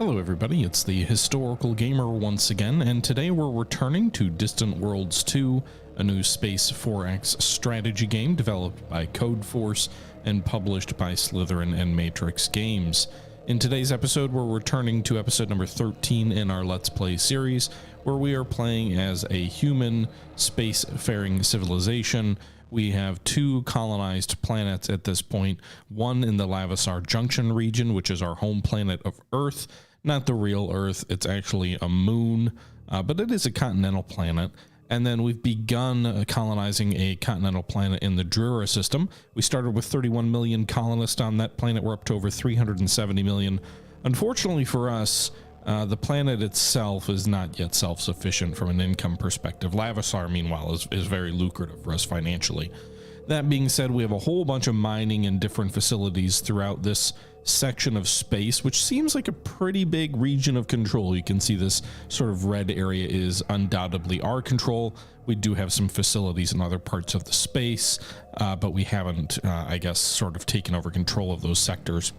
Hello everybody, it's the Historical Gamer once again, and today we're returning to Distant Worlds 2, a new Space 4X strategy game developed by Codeforce and published by Slytherin and Matrix Games. In today's episode, we're returning to episode number 13 in our Let's Play series, where we are playing as a human spacefaring civilization. We have two colonized planets at this point, one in the Lavisar Junction region, which is our home planet of Earth. Not the real Earth, it's actually a moon, but it is a continental planet. And then we've begun colonizing a continental planet in the Drura system. We started with 31 million colonists on that planet. We're up to over 370 million. Unfortunately for us, the planet itself is not yet self-sufficient from an income perspective. Lavisar, meanwhile, is very lucrative for us financially. That being said, we have a whole bunch of mining and different facilities throughout this section of space, which seems like a pretty big region of control. You can see this sort of red area is undoubtedly our control. We do have some facilities in other parts of the space, but we haven't, I guess, sort of taken over control of those sectors.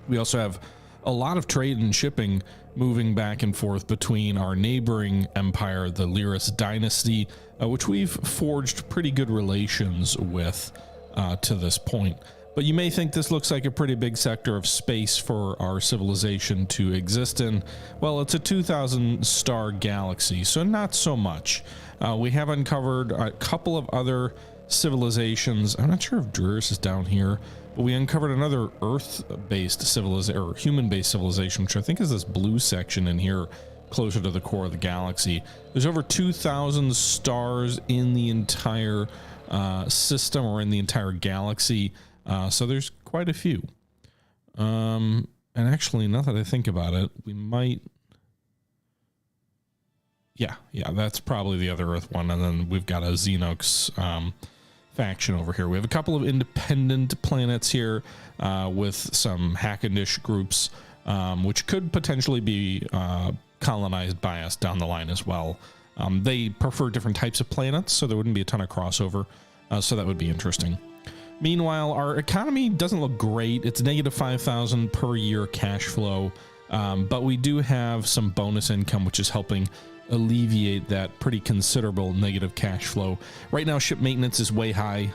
We also have a lot of trade and shipping moving back and forth between our neighboring empire, the Lyris dynasty, which we've forged pretty good relations with to this point. But you may think this looks like a pretty big sector of space for our civilization to exist in. Well, it's a 2,000 star galaxy, so not so much. We have uncovered a couple of other civilizations. I'm not sure if Druris is down here, but we uncovered another Earth-based civilization, or human-based civilization, which I think is this blue section in here, closer to the core of the galaxy. There's over 2,000 stars in the entire system, or in the entire galaxy. So there's quite a few. And actually, now that I think about it, we might... Yeah, that's probably the other Earth one. And then we've got a Xenox faction over here. We have a couple of independent planets here with some Hackendish groups, which could potentially be colonized by us down the line as well. They prefer different types of planets, so there wouldn't be a ton of crossover. So that would be interesting. Meanwhile, our economy doesn't look great. It's negative 5,000 per year cash flow, but we do have some bonus income, which is helping alleviate that pretty considerable negative cash flow. Right now, ship maintenance is way high.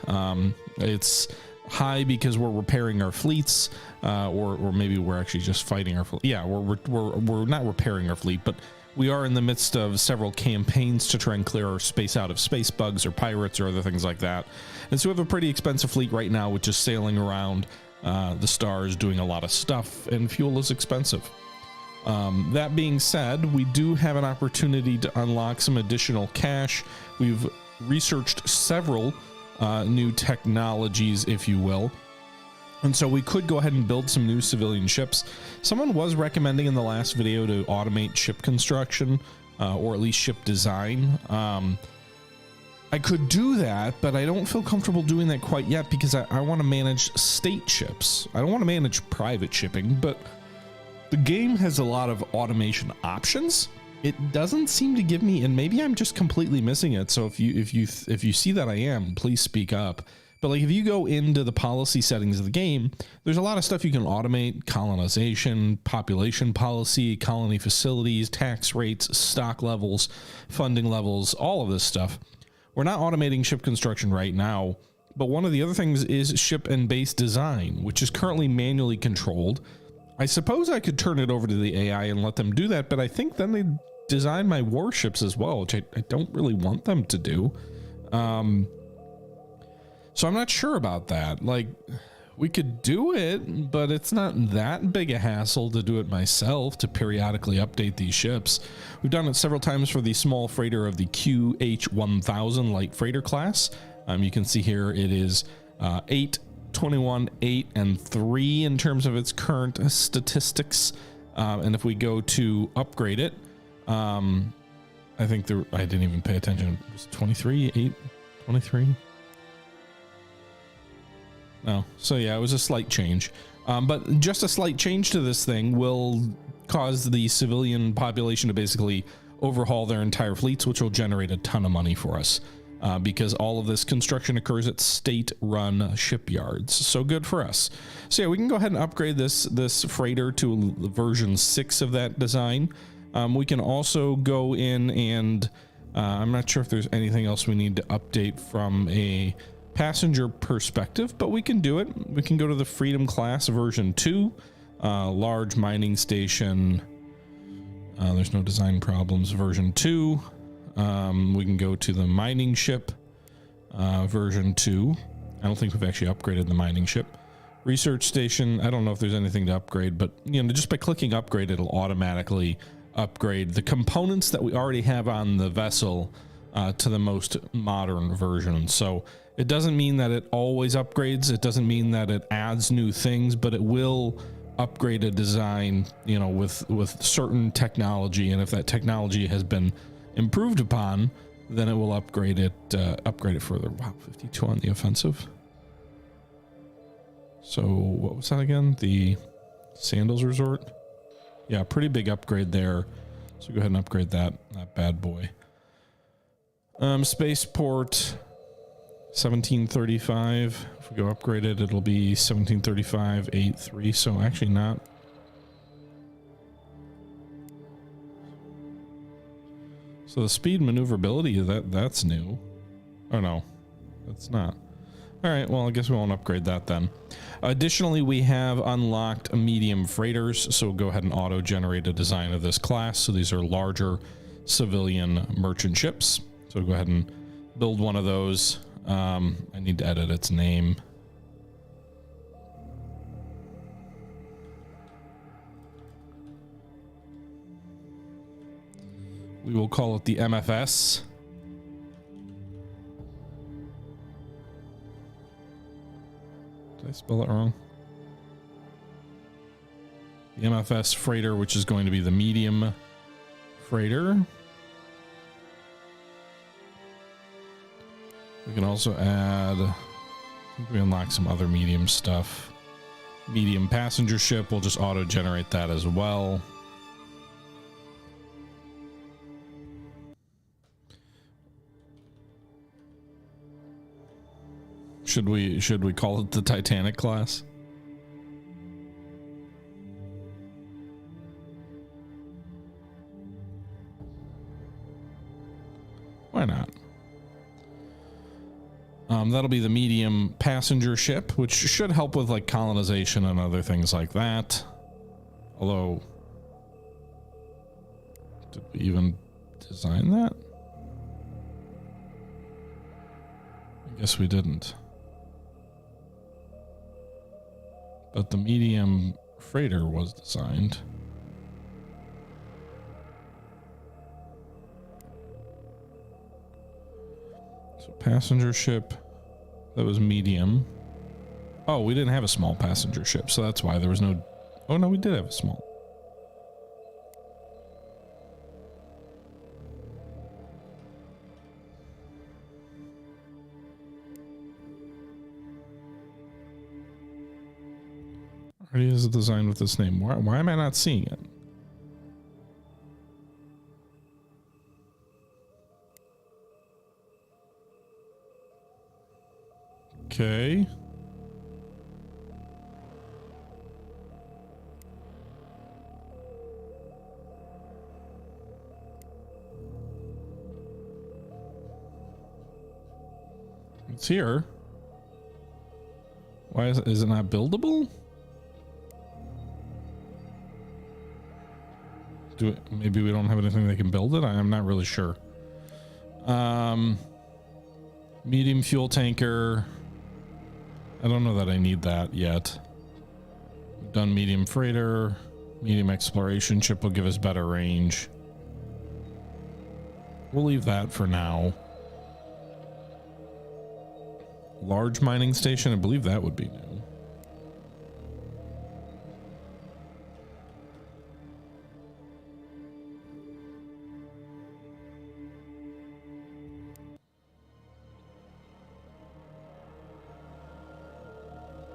It's high because we're repairing our fleets, or maybe we're actually just fighting our fleet. Yeah, we're not repairing our fleet, but we are in the midst of several campaigns to try and clear our space out of space bugs or pirates or other things like that. And so we have a pretty expensive fleet right now, which is sailing around the stars, doing a lot of stuff, and fuel is expensive. That being said, we do have an opportunity to unlock some additional cash. We've researched several new technologies, if you will. And so we could go ahead and build some new civilian ships. Someone was recommending in the last video to automate ship construction, or at least ship design. I could do that, but I don't feel comfortable doing that quite yet because I want to manage state ships. I don't want to manage private shipping, but the game has a lot of automation options. It doesn't seem to give me, and maybe I'm just completely missing it. So if you see that I am, please speak up. But like, if you go into the policy settings of the game, there's a lot of stuff you can automate: colonization, population policy, colony facilities, tax rates, stock levels, funding levels, all of this stuff. We're not automating ship construction right now, but one of the other things is ship and base design, which is currently manually controlled. I suppose I could turn it over to the AI and let them do that, but I think then they design my warships as well, which I don't really want them to do. So I'm not sure about that. Like, we could do it, but it's not that big a hassle to do it myself, to periodically update these ships. We've done it several times for the small freighter of the QH-1000 light freighter class. You can see here it is 8, 21, 8, and 3 in terms of its current statistics. And if we go to upgrade it, I think I didn't even pay attention. It was 23, 8, 23. No, so yeah, it was a slight change, but just a slight change to this thing will cause the civilian population to basically overhaul their entire fleets, which will generate a ton of money for us. because all of this construction occurs at state-run shipyards. So good for us. So yeah, we can go ahead and upgrade this freighter to version 6 of that design. We can also go in and I'm not sure if there's anything else we need to update from a passenger perspective, but we can do it. We can go to the Freedom class version 2, large mining station. There's no design problems, version 2. We can go to the mining ship, version 2. I don't think we've actually upgraded the mining ship. Research station, I don't know if there's anything to upgrade, but you know, just by clicking upgrade, it'll automatically upgrade the components that we already have on the vessel to the most modern version. So it doesn't mean that it always upgrades. It doesn't mean that it adds new things, but it will upgrade a design, you know, with certain technology. And if that technology has been improved upon, then it will upgrade it further. Wow, 52 on the offensive. So what was that again? The Sandals Resort? Yeah, pretty big upgrade there. So go ahead and upgrade that bad boy. Spaceport 1735. If we go upgrade it, it'll be 1735.83. So actually not. So the speed maneuverability, that's new. Oh no, that's not. All right, well, I guess we won't upgrade that then. Additionally, we have unlocked medium freighters, so we'll go ahead and auto-generate a design of this class. So these are larger civilian merchant ships. So we'll go ahead and build one of those. I need to edit its name. We will call it the MFS. Did I spell it wrong? The MFS freighter, which is going to be the medium freighter. We can also add, I think we unlock some other medium stuff. Medium passenger ship, we'll just auto generate that as well. Should we call it the Titanic class? Why not? That'll be the medium passenger ship, which should help with like colonization and other things like that. Although, did we even design that? I guess we didn't. But the medium freighter was designed. So passenger ship, that was medium. Oh, we didn't have a small passenger ship, so that's why there was no... Oh no, we did have a small. Already is a design with this name. Why am I not seeing it? Okay. It's here. Why is it not buildable? Maybe we don't have anything that can build it. I'm not really sure. Medium fuel tanker. I don't know that I need that yet. We've done medium freighter. Medium exploration ship will give us better range. We'll leave that for now. Large mining station. I believe that would be new.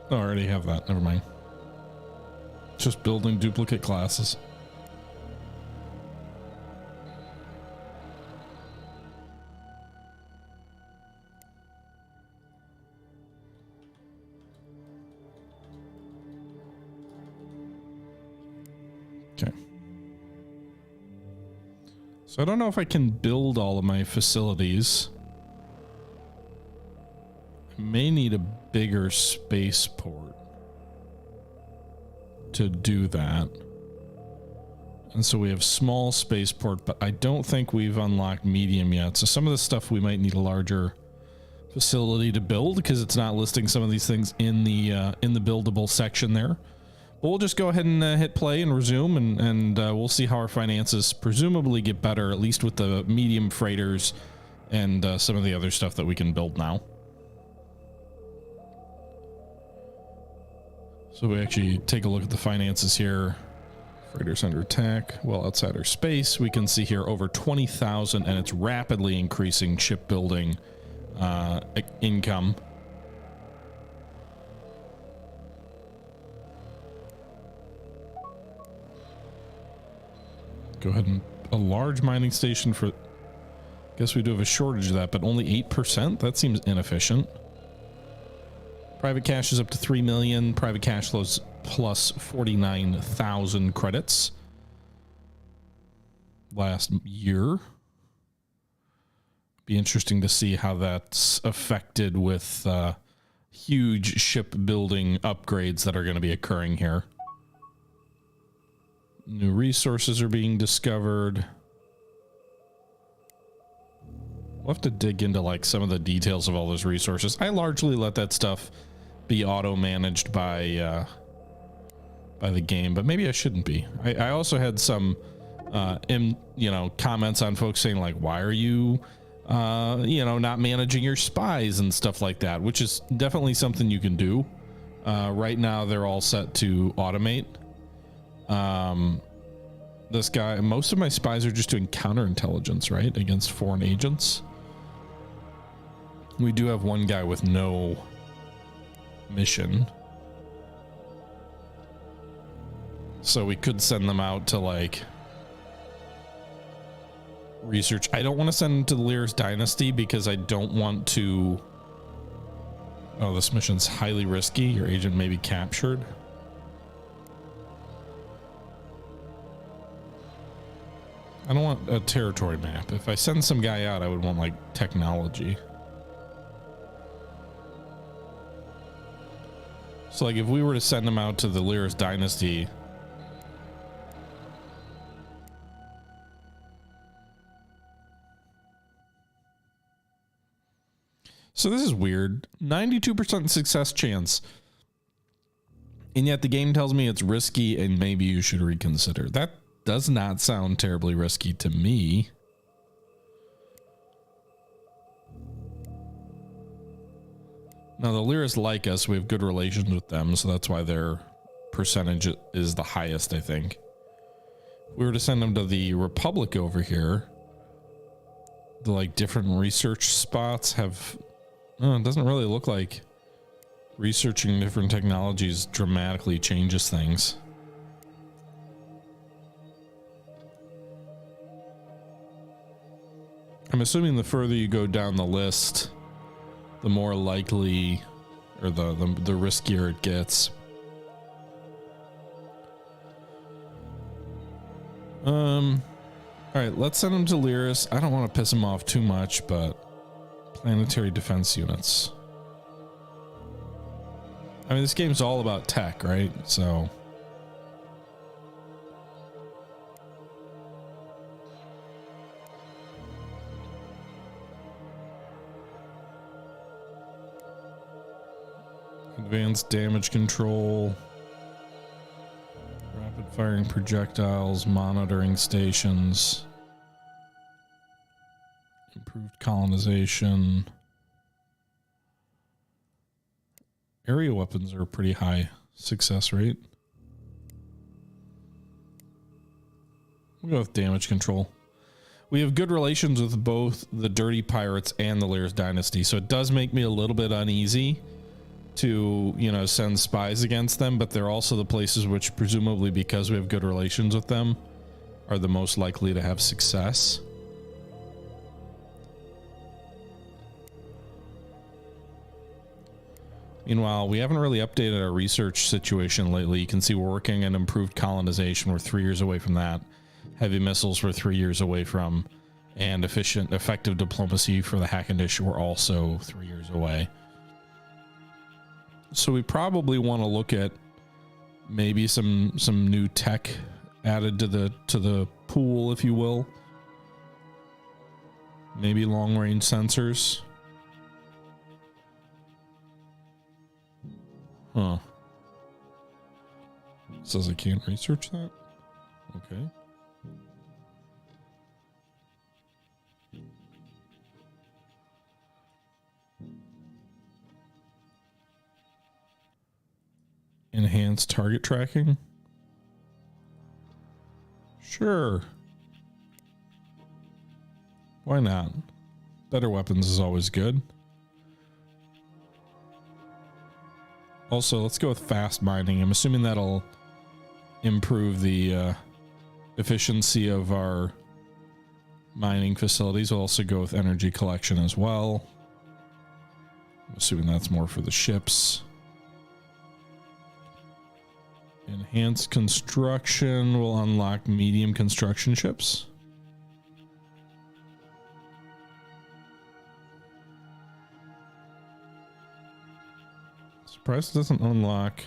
Oh, I already have that. Never mind. Just building duplicate classes. So I don't know if I can build all of my facilities. I may need a bigger spaceport to do that. And so we have small spaceport, but I don't think we've unlocked medium yet. So some of the stuff we might need a larger facility to build because it's not listing some of these things in the buildable section there. But we'll just go ahead and hit play and resume, and we'll see how our finances presumably get better, at least with the medium freighters and some of the other stuff that we can build now. So we actually take a look at the finances here. Freighters under attack, well outside our space. We can see here over 20,000, and it's rapidly increasing shipbuilding income. Go ahead and a large mining station for, guess we do have a shortage of that, but only 8%. That seems inefficient. Private cash is up to 3 million. Private cash flows plus 49,000 credits last year. Be interesting to see how that's affected with huge shipbuilding upgrades that are going to be occurring here. New resources are being discovered. We'll have to dig into like some of the details of all those resources. I largely let that stuff be auto managed by the game, but maybe I shouldn't be. I also had some comments on folks saying like, why are you not managing your spies and stuff like that, which is definitely something you can do. Right now they're all set to automate. This guy, most of my spies are just doing counterintelligence, right, against foreign agents. We do have one guy with no mission, so we could send them out to like research. I don't want to send them to the Lyris Dynasty because I don't want to. Oh, this mission's highly risky. Your agent may be captured. I don't want a territory map. If I send some guy out, I would want like technology. So like if we were to send them out to the Lyris Dynasty, so this is weird. 92% success chance. And yet the game tells me it's risky and maybe you should reconsider. That does not sound terribly risky to me. Now the Lyris like us. We have good relations with them, so that's why their percentage is the highest, I think. If we were to send them to the Republic over here, the like different research spots have, it doesn't really look like researching different technologies dramatically changes things. I'm assuming the further you go down the list, the more likely, or the riskier it gets. All right, let's send them to Lyris. I don't want to piss them off too much, but planetary defense units. I mean, this game's all about tech, right? So advanced damage control, rapid firing projectiles, monitoring stations, improved colonization. Area weapons are a pretty high success rate. We'll go with damage control. We have good relations with both the Dirty Pirates and the Lyris Dynasty, so it does make me a little bit uneasy to, send spies against them, but they're also the places which, presumably because we have good relations with them, are the most likely to have success. Meanwhile, we haven't really updated our research situation lately. You can see we're working on improved colonization. We're 3 years away from that. heavy missiles we're 3 years away from, and effective diplomacy for the Hackendish we're also 3 years away. So we probably want to look at maybe some new tech added to the pool, if you will. Maybe long range sensors. Huh. Says I can't research that. Okay. Enhanced target tracking. Sure. Why not? Better weapons is always good. Also, let's go with fast mining. I'm assuming that'll improve the efficiency of our mining facilities. We'll also go with energy collection as well. I'm assuming that's more for the ships. Enhanced construction will unlock medium construction ships. Surprised it doesn't unlock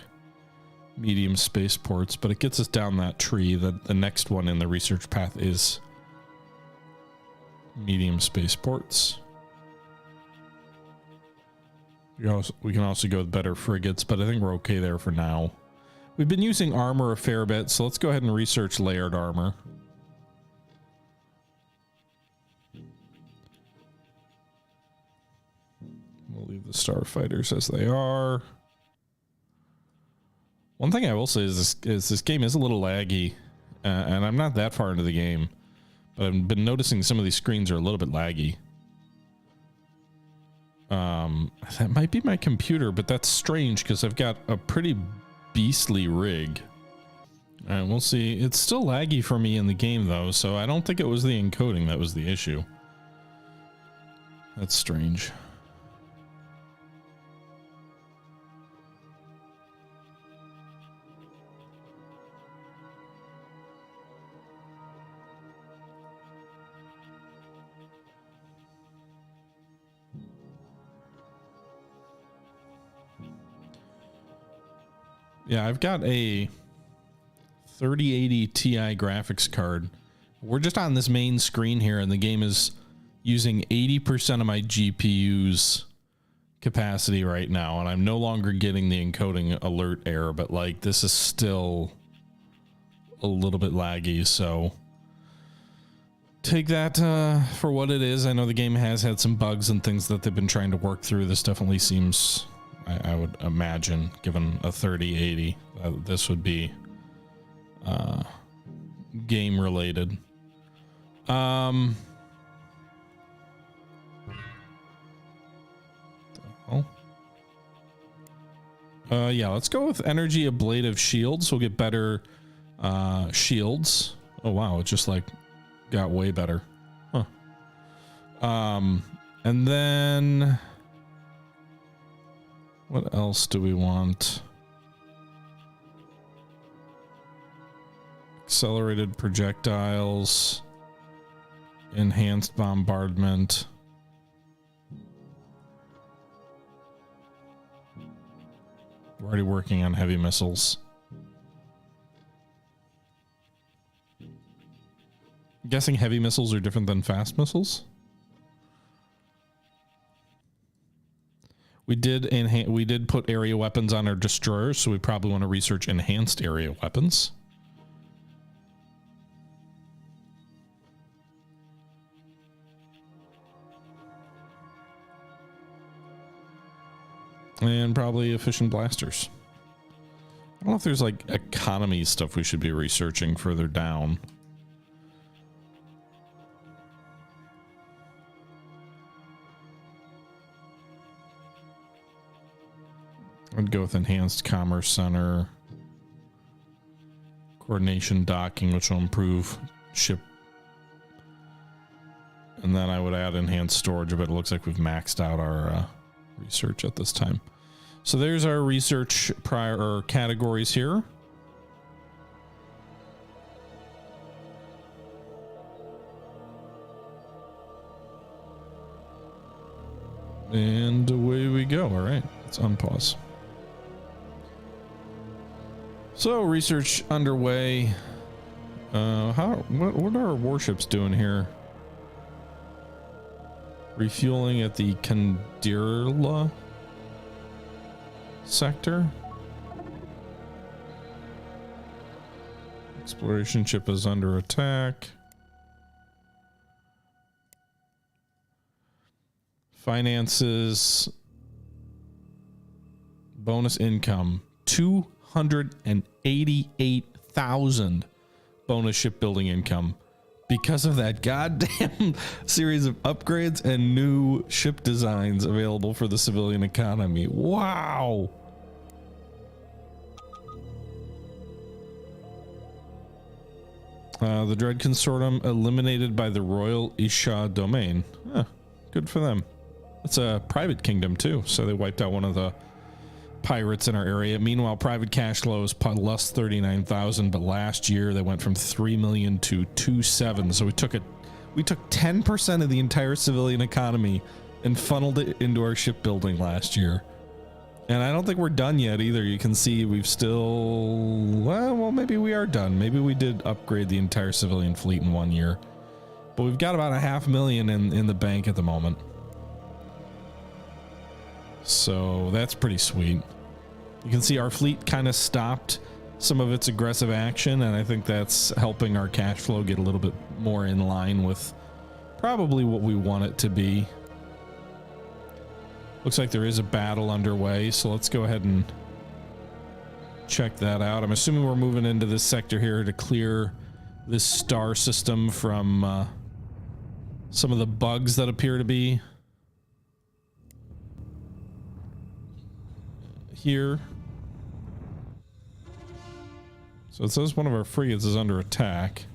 medium spaceports, but it gets us down that tree. The next one in the research path is medium spaceports. We can also go with better frigates, but I think we're okay there for now. We've been using armor a fair bit, so let's go ahead and research layered armor. We'll leave the starfighters as they are. One thing I will say is this game is a little laggy, and I'm not that far into the game, but I've been noticing some of these screens are a little bit laggy. That might be my computer, but that's strange because I've got a pretty beastly rig. All right, we'll see. It's still laggy for me in the game though, so I don't think it was the encoding that was the issue. That's strange. Yeah, I've got a 3080 Ti graphics card. We're just on this main screen here, and the game is using 80% of my GPU's capacity right now, and I'm no longer getting the encoding alert error, but like this is still a little bit laggy, so take that for what it is. I know the game has had some bugs and things that they've been trying to work through. This definitely seems, I would imagine, given a 3080, this would be game related. Yeah, let's go with energy ablative shields. We'll get better shields. Oh wow, it just like got way better. Huh. And then what else do we want? Accelerated projectiles, enhanced bombardment. We're already working on heavy missiles. I'm guessing heavy missiles are different than fast missiles. We did put area weapons on our destroyers, so we probably want to research enhanced area weapons. And probably efficient blasters. I don't know if there's like economy stuff we should be researching further down. I'd go with enhanced commerce center, coordination docking, which will improve ship. And then I would add enhanced storage, but it looks like we've maxed out our research at this time. So there's our research categories here. And away we go. All right, let's unpause. So research underway. What are our warships doing here? Refueling at the Kandirla sector. Exploration ship is under attack. Finances. Bonus income. 288,000 bonus shipbuilding income because of that goddamn series of upgrades and new ship designs available for the civilian economy. Wow. The Dread Consortium eliminated by the Royal Isha domain. Good for them. It's a private kingdom too, so they wiped out one of the pirates in our area. Meanwhile, private cash flow is plus 39,000, but last year they went from 3 million to 2.7. So we took 10% of the entire civilian economy and funneled it into our shipbuilding last year. And I don't think we're done yet either. You can see we've still, well, maybe we are done. Maybe we did upgrade the entire civilian fleet in 1 year, but we've got about 500,000 in the bank at the moment. So that's pretty sweet. You can see our fleet kind of stopped some of its aggressive action, and I think that's helping our cash flow get a little bit more in line with probably what we want it to be. Looks like there is a battle underway, so let's go ahead and check that out. I'm assuming we're moving into this sector here to clear this star system from some of the bugs that appear to be here. So it says one of our frigates is under attack.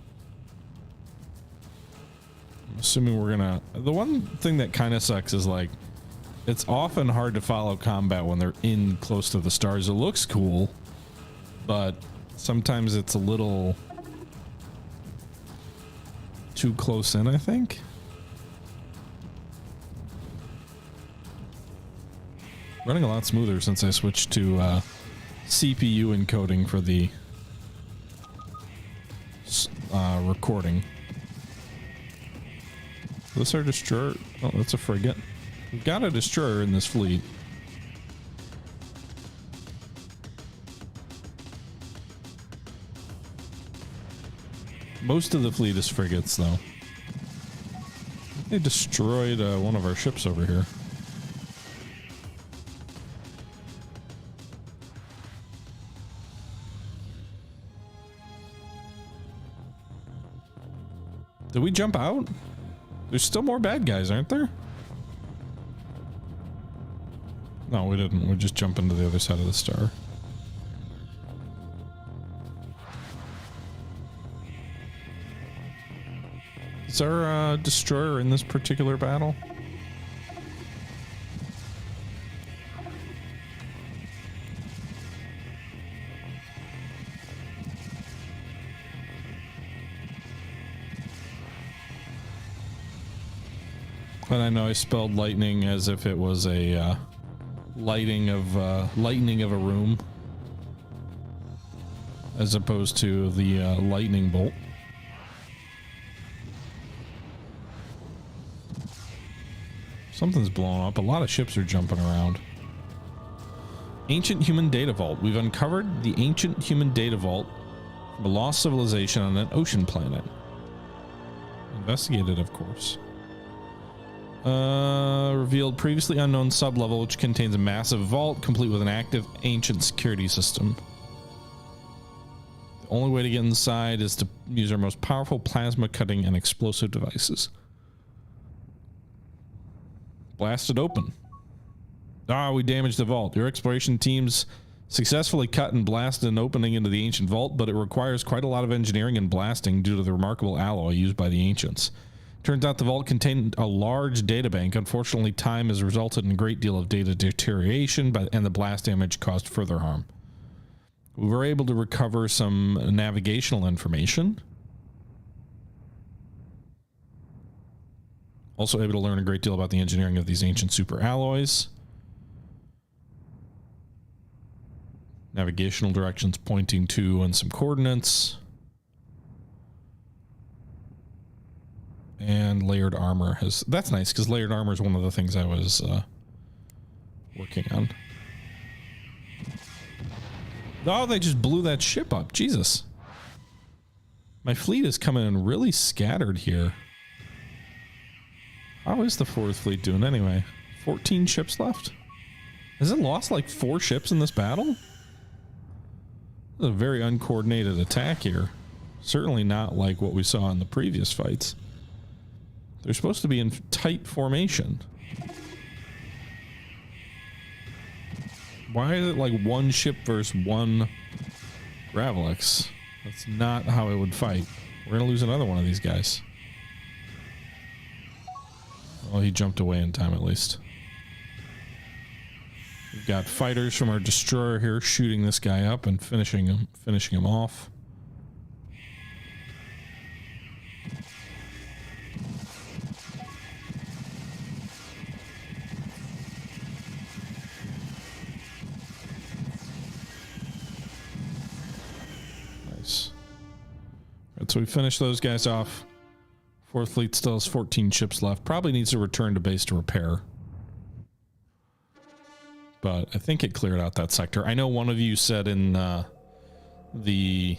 I'm assuming we're gonna... The one thing that kind of sucks is, like, it's often hard to follow combat when they're in close to the stars. It looks cool, but sometimes it's a little too close in, I think. Running a lot smoother since I switched to CPU encoding for the recording. Is this our destroyer? Oh, that's a frigate. We've got a destroyer in this fleet. Most of the fleet is frigates, though. They destroyed one of our ships over here. Did we jump out? There's still more bad guys, aren't there? No, we didn't. We just jumped into the other side of the star. Is our destroyer in this particular battle? And I know I spelled lightning as if it was a lightning of a room, as opposed to the lightning bolt. Something's blowing up. A lot of ships are jumping around. Ancient human data vault. We've uncovered the ancient human data vault from a lost civilization on an ocean planet. Investigated, of course. Revealed previously unknown sublevel, which contains a massive vault complete with an active ancient security system. The only way to get inside is to use our most powerful plasma cutting and explosive devices. Blast it open. We damaged the vault. Your exploration teams successfully cut and blasted an opening into the ancient vault, but it requires quite a lot of engineering and blasting due to the remarkable alloy used by the ancients. Turns out the vault contained a large databank. Unfortunately, time has resulted in a great deal of data deterioration, and the blast damage caused further harm. We were able to recover some navigational information. Also able to learn a great deal about the engineering of these ancient super alloys. Navigational directions pointing to and some coordinates. And layered armor has... That's nice, because layered armor is one of the things I was working on. Oh, they just blew that ship up. Jesus. My fleet is coming in really scattered here. How is the 4th fleet doing anyway? 14 ships left? Has it lost like 4 ships in this battle? This is a very uncoordinated attack here. Certainly not like what we saw in the previous fights. They're supposed to be in tight formation. Why is it like 1 ship versus 1 Gravelix? That's not how it would fight. We're gonna lose another one of these guys. Well, he jumped away in time at least. We've got fighters from our destroyer here shooting this guy up and finishing him off. Nice. All right, so we finished those guys off. 4th fleet still has 14 ships left. Probably needs to return to base to repair. But I think it cleared out that sector. I know one of you said in the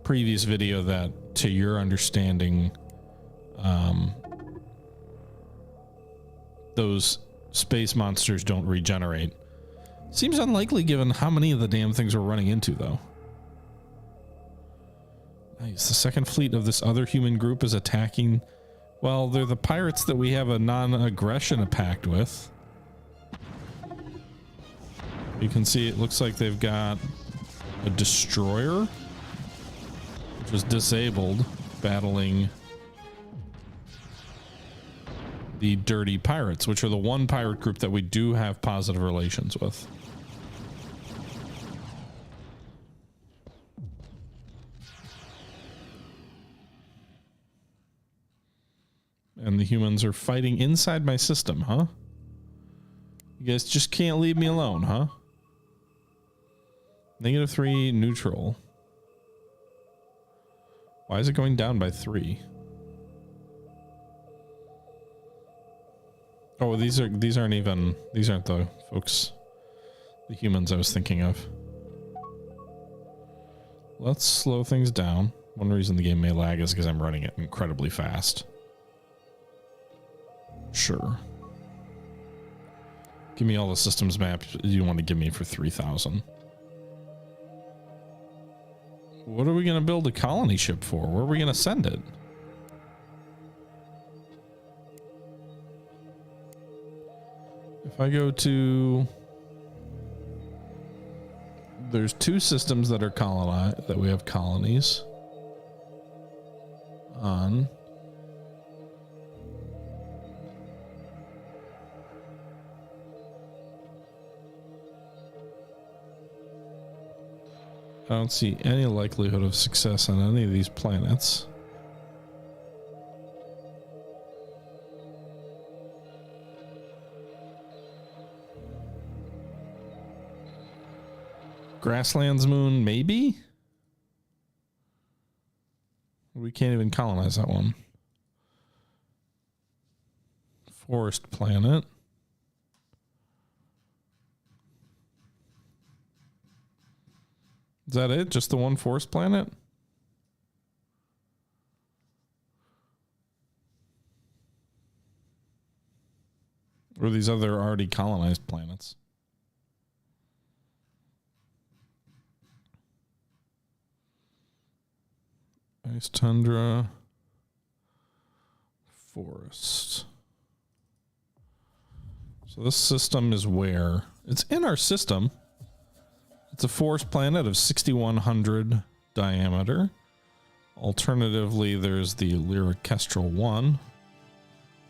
previous video that, to your understanding, those space monsters don't regenerate. Seems unlikely given how many of the damn things we're running into, though. Nice. The 2nd fleet of this other human group is attacking. Well, they're the pirates that we have a non-aggression pact with. You can see it looks like they've got a destroyer, which was disabled, battling the dirty pirates, which are the one pirate group that we do have positive relations with. And the humans are fighting inside my system, huh? You guys just can't leave me alone, huh? -3 neutral. Why is it going down by 3? Oh, these aren't the folks, the humans I was thinking of. Let's slow things down. One reason the game may lag is because I'm running it incredibly fast. Sure. Give me all the systems maps you want to give me for 3,000. What are we going to build a colony ship for? Where are we going to send it? If I go to... There's 2 systems that are colonized, that we have colonies on. I don't see any likelihood of success on any of these planets. Grasslands moon, maybe? We can't even colonize that one. Forest planet. Is that it? Just the one forest planet? Or these other already colonized planets? Ice tundra. Forest. So this system is where? It's in our system. It's a forest planet of 6,100 diameter. Alternatively, there's the Lyricestral 1,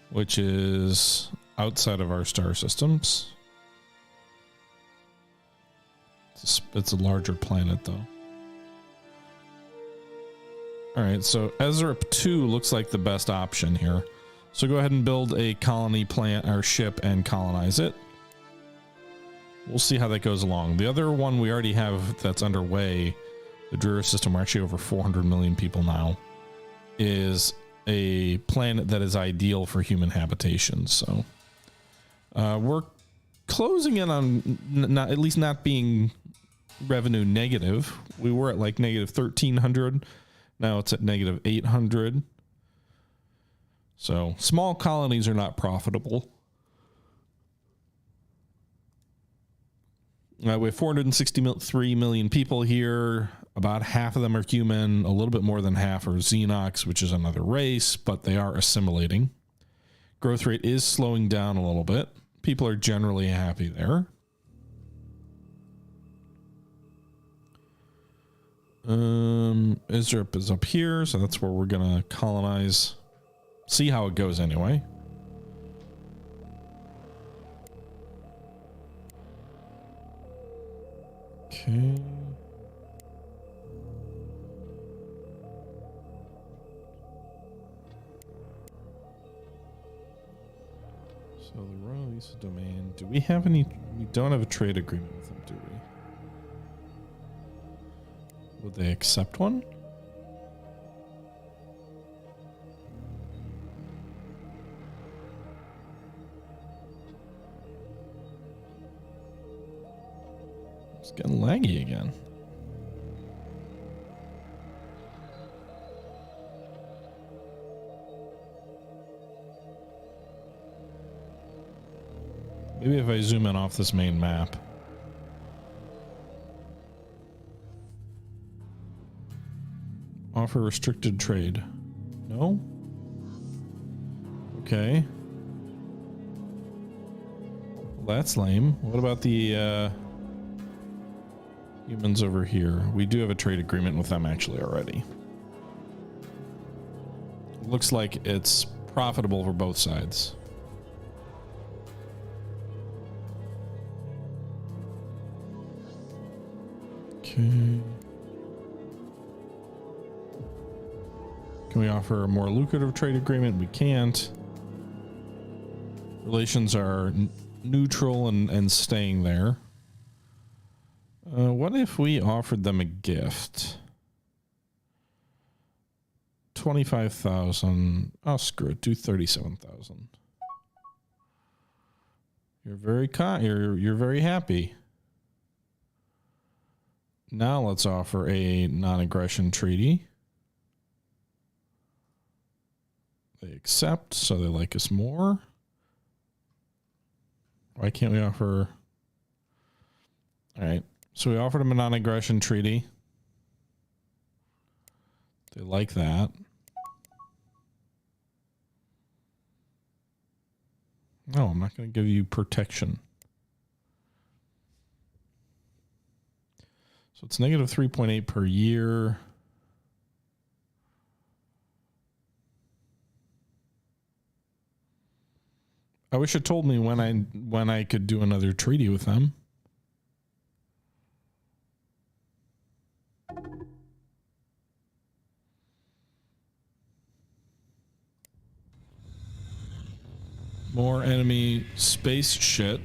which is outside of our star systems. It's a larger planet, though. All right, so Ezra 2 looks like the best option here. So go ahead and build a colony plant or ship and colonize it. We'll see how that goes along. The other one we already have that's underway, the Dreher system, we're actually over 400 million people now, is a planet that is ideal for human habitation. So we're closing in on not, at least not being revenue negative. We were at like negative 1,300. Now it's at negative 800. So small colonies are not profitable. We have 463 million people here. About half of them are human. A little bit more than half are Xenox, which is another race, but they are assimilating. Growth rate is slowing down a little bit. People are generally happy there. Israel is up here, so that's where we're gonna colonize. See how it goes anyway. Okay. So the royal use of domain. Do we have any? We don't have a trade agreement with them, do we? Would they accept one? It's getting laggy again. Maybe if I zoom in off this main map. Offer restricted trade. No? Okay. Well, that's lame. What about the humans over here? We do have a trade agreement with them actually already. Looks like it's profitable for both sides. Okay. Can we offer a more lucrative trade agreement? We can't. Relations are neutral and staying there. What if we offered them a gift? 25,000. Oh, screw it. Do 37,000. You're very you're very happy. Now let's offer a non-aggression treaty. They accept, so they like us more. Why can't we offer? All right. So we offered them a non-aggression treaty. They like that. No, I'm not going to give you protection. So it's negative 3.8 per year. I wish it told me when I could do another treaty with them. More enemy space shit.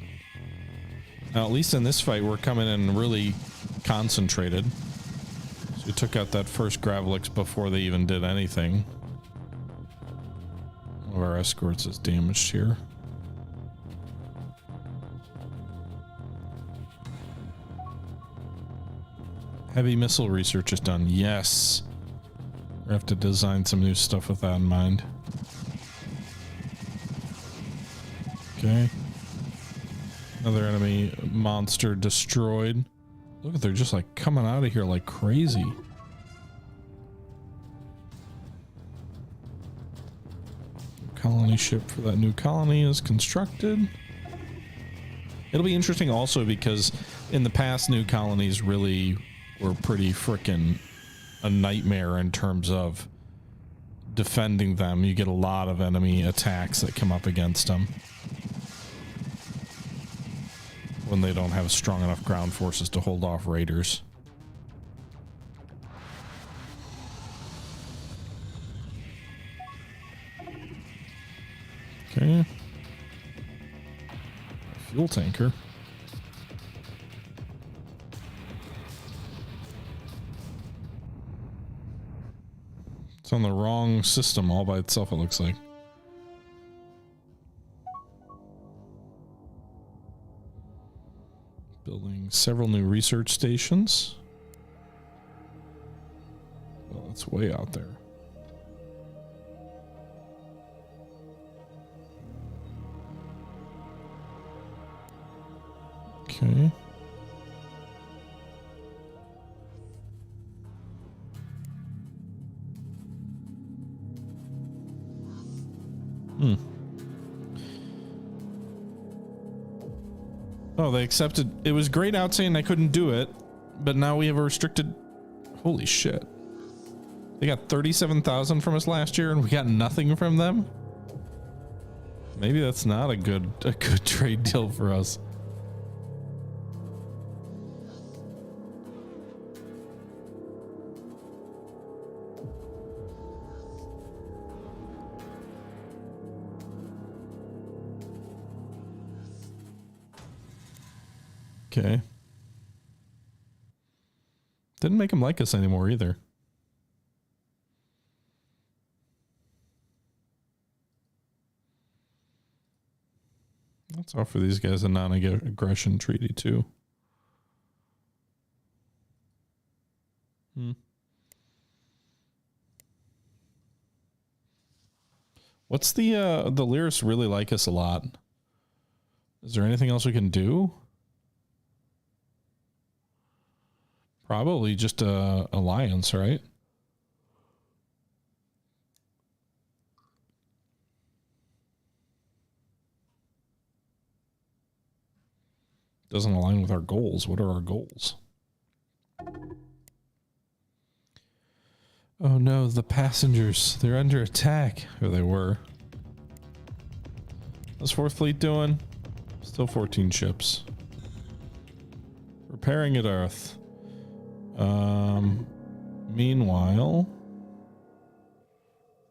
Now, at least in this fight, we're coming in really concentrated. So we took out that first Gravelix before they even did anything. One of our escorts is damaged here. Heavy missile research is done. Yes. We have to design some new stuff with that in mind. Okay. Another enemy monster destroyed. Look at, they're just like coming out of here like crazy. Colony ship for that new colony is constructed. It'll be interesting also because in the past, new colonies really were pretty frickin' a nightmare in terms of defending them. You get a lot of enemy attacks that come up against them when they don't have strong enough ground forces to hold off raiders. Okay. A fuel tanker. It's on the wrong system all by itself, it looks like. Building several new research stations. Well, it's way out there. Okay. Oh, they accepted. It was grayed out saying I couldn't do it, but now we have a restricted. Holy shit. They got 37,000 from us last year and we got nothing from them. Maybe that's not a good trade deal for us. Okay. Didn't make him like us anymore either. Let's offer these guys a non-aggression treaty too. What's the Lyris really like us a lot? Is there anything else we can do? Probably just a alliance, right? Doesn't align with our goals. What are our goals? Oh no, the passengers. They're under attack. Or they were. What's 4th Fleet doing? Still 14 ships. Repairing at Earth. Meanwhile,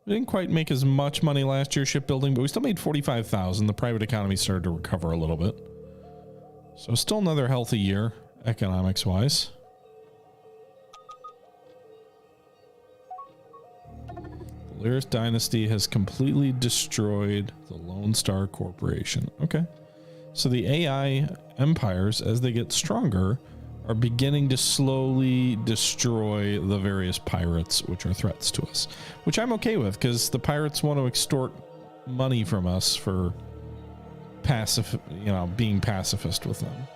we didn't quite make as much money last year shipbuilding, but we still made 45,000. The private economy started to recover a little bit. So still another healthy year, economics wise. The Lyris dynasty has completely destroyed the Lone Star Corporation. Okay. So the AI empires, as they get stronger, are beginning to slowly destroy the various pirates which are threats to us, which I'm okay with because the pirates want to extort money from us for being pacifist with them.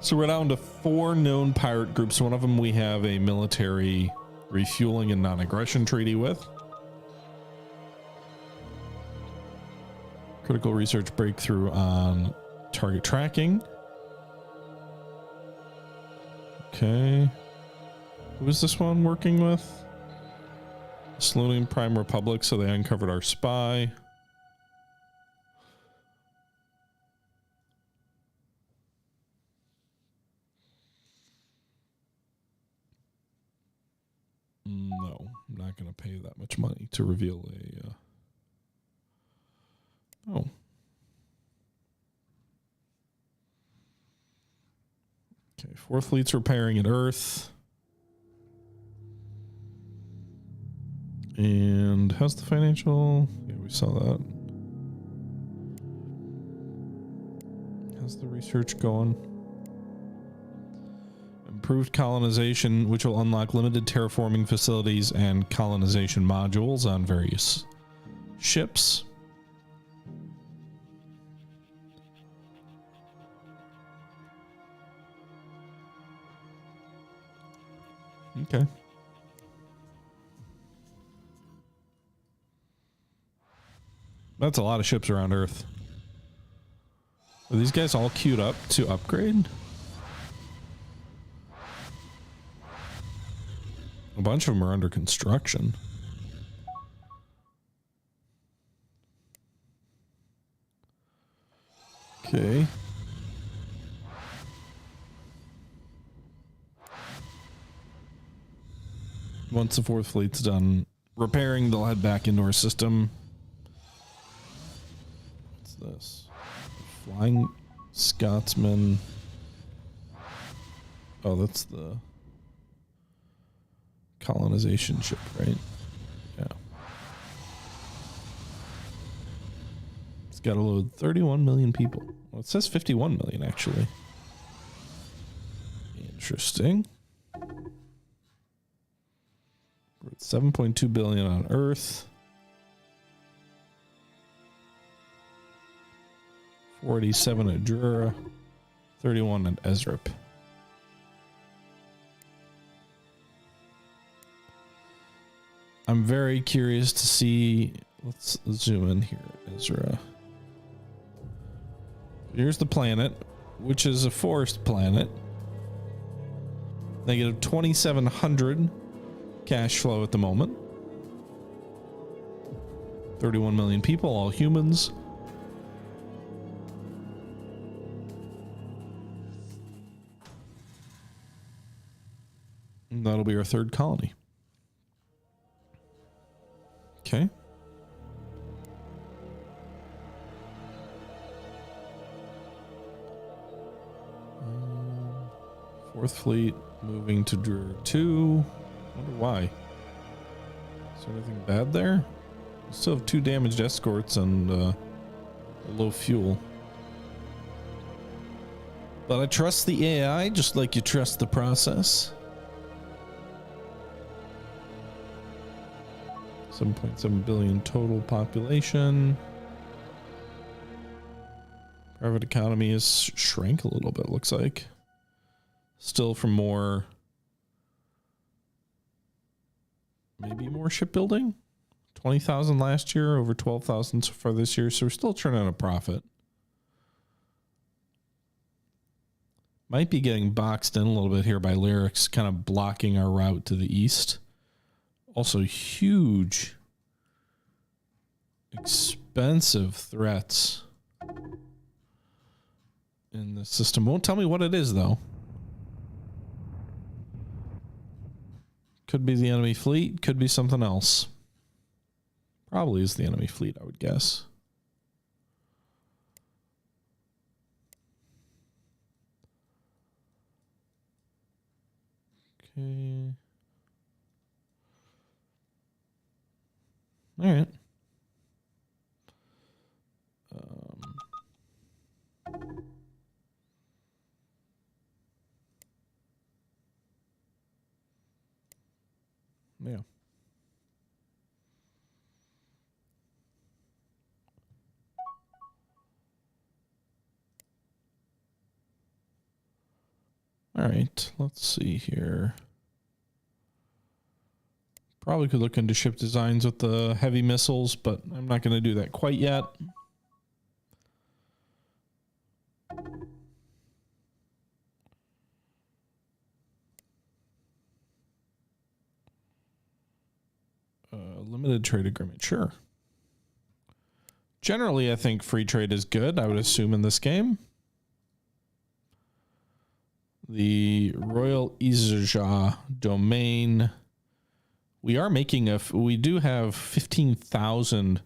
So we're down to 4 known pirate groups. One of them we have a military refueling and non-aggression treaty with. Critical research breakthrough on target tracking. Okay. Who is this one working with? Salonian Prime Republic, so they uncovered our spy. No, I'm not going to pay that much money to reveal a... Oh. Okay, 4th Fleet's repairing at Earth. And how's the financial? Yeah, we saw that. How's the research going? Improved colonization, which will unlock limited terraforming facilities and colonization modules on various ships. Okay. That's a lot of ships around Earth. Are these guys all queued up to upgrade? A bunch of them are under construction. Okay. Once the fourth fleet's done repairing, they'll head back into our system. What's this? Flying Scotsman. Oh, that's the colonization ship, right? Yeah. It's got to load 31 million people. Well, it says 51 million, actually. Interesting. We're at 7.2 billion on Earth. 487 at Jura. 31 at Ezrip. I'm very curious to see. Let's zoom in here, Ezra. Here's the planet, which is a forest planet. Negative 2,700 cash flow at the moment. 31 million people, all humans. And that'll be our third colony. Okay. Fourth fleet moving to Drur 2. Wonder why. Is there anything bad there? We still have 2 damaged escorts and low fuel. But I trust the AI just like you trust the process. 7.7 billion total population. Private economy has shrank a little bit, looks like. Still for more, maybe more shipbuilding. 20,000 last year, over 12,000 so far this year. So we're still turning a profit. Might be getting boxed in a little bit here by Lyrics, kind of blocking our route to the east. Also huge, expensive threats in the system. Won't tell me what it is, though. Could be the enemy fleet, could be something else. Probably is the enemy fleet, I would guess. Okay. All right. Yeah. All right, let's see here. Probably could look into ship designs with the heavy missiles, but I'm not going to do that quite yet. Limited trade agreement, sure. Generally, I think free trade is good, I would assume, in this game. The Royal Izja domain. We are making we do have 15,000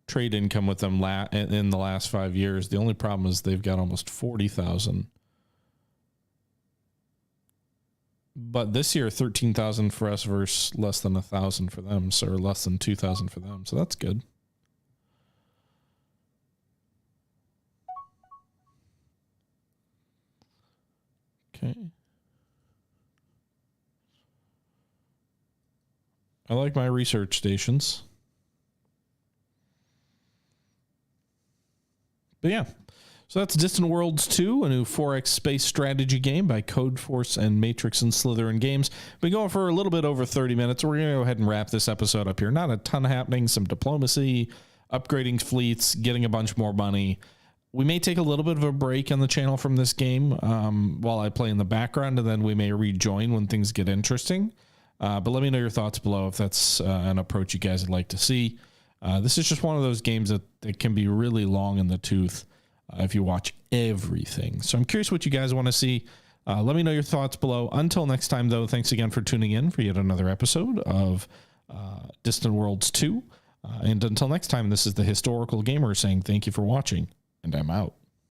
trade income with them in the last 5 years. The only problem is they've got almost 40,000. But this year, 13,000 for us versus less than 1,000 for them, so or less than 2,000 for them. So that's good. Okay. I like my research stations. But yeah. So that's Distant Worlds 2, a new 4X space strategy game by Codeforce and Matrix and Slytherin Games. Been going for a little bit over 30 minutes. We're going to go ahead and wrap this episode up here. Not a ton happening, some diplomacy, upgrading fleets, getting a bunch more money. We may take a little bit of a break on the channel from this game while I play in the background, and then we may rejoin when things get interesting. But let me know your thoughts below if that's an approach you guys would like to see. This is just one of those games that can be really long in the tooth if you watch everything. So I'm curious what you guys want to see. Let me know your thoughts below. Until next time, though, thanks again for tuning in for yet another episode of Distant Worlds 2. And until next time, this is the Historical Gamer saying thank you for watching, and I'm out.